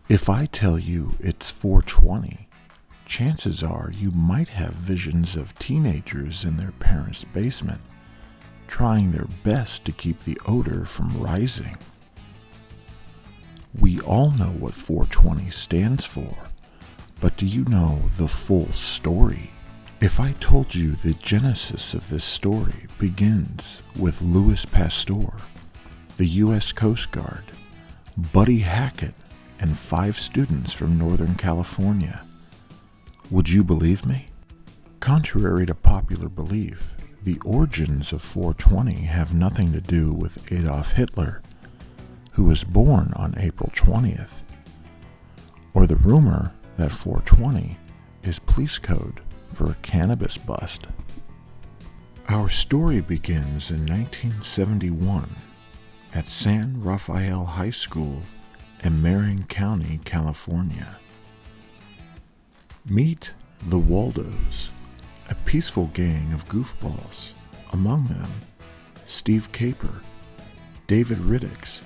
If I tell you it's 420, chances are you might have visions of teenagers in their parents' basement, trying their best to keep the odor from rising. We all know what 420 stands for, but do you know the full story? If I told you the genesis of this story begins with Louis Pasteur, the U.S. Coast Guard, Buddy Hackett, and 5 students from Northern California, would you believe me? Contrary to popular belief, the origins of 420 have nothing to do with Adolf Hitler, who was born on April 20th, or the rumor that 420 is police code for a cannabis bust. Our story begins in 1971 at San Rafael High School in Marin County, California. Meet the Waldos, a peaceful gang of goofballs, among them Steve Caper, David Riddicks,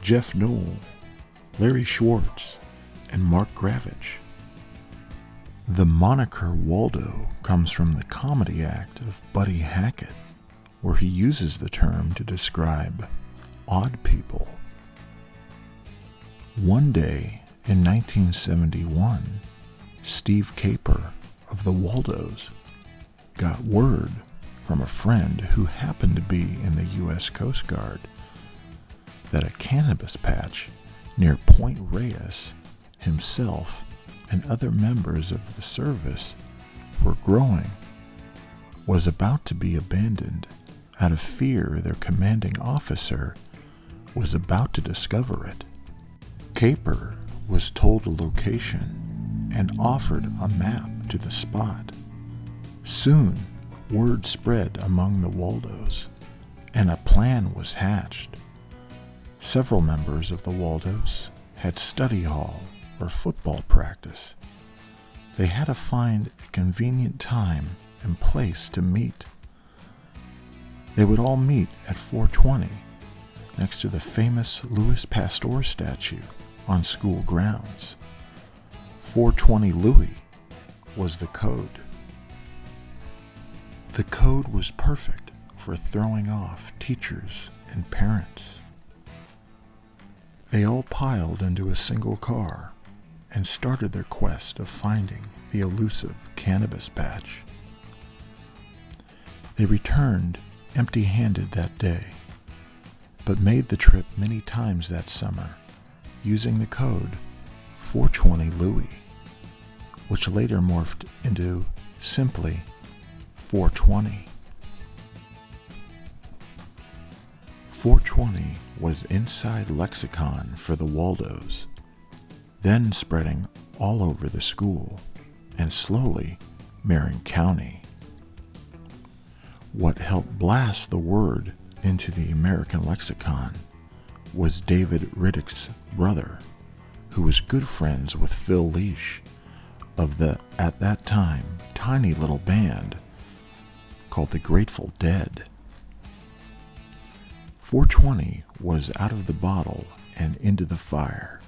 Jeff Knoll, Larry Schwartz, and Mark Gravage. The moniker Waldo comes from the comedy act of Buddy Hackett, where he uses the term to describe odd people. One day in 1971, Steve Caper of the Waldos got word from a friend who happened to be in the U.S. Coast Guard that a cannabis patch near Point Reyes, himself and other members of the service were growing, was about to be abandoned out of fear their commanding officer was about to discover it. Caper was told a location and offered a map to the spot. Soon, word spread among the Waldos, and a plan was hatched. Several members of the Waldos had study hall or football practice. They had to find a convenient time and place to meet. They would all meet at 420 next to the famous Louis Pasteur statue on school grounds. 420 Louis was the code. The code was perfect for throwing off teachers and parents. They all piled into a single car and started their quest of finding the elusive cannabis patch. They returned empty-handed that day, but made the trip many times that summer using the code 420 Louis, which later morphed into simply 420. 420 was inside lexicon for the Waldos, then spreading all over the school and slowly Marin County. What helped blast the word into the American lexicon was David Riddick's brother, who was good friends with Phil Lesh of the, at that time, tiny little band called the Grateful Dead. 420 was out of the bottle and into the fire.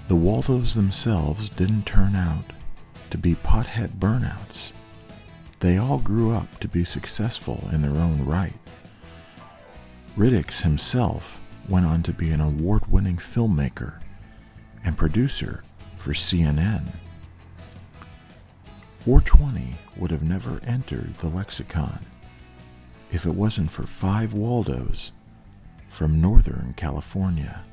The Waldos themselves didn't turn out to be pothead burnouts. They all grew up to be successful in their own right. Riddicks himself went on to be an award-winning filmmaker and producer for CNN. 420 would have never entered the lexicon if it wasn't for 5 Waldos from Northern California.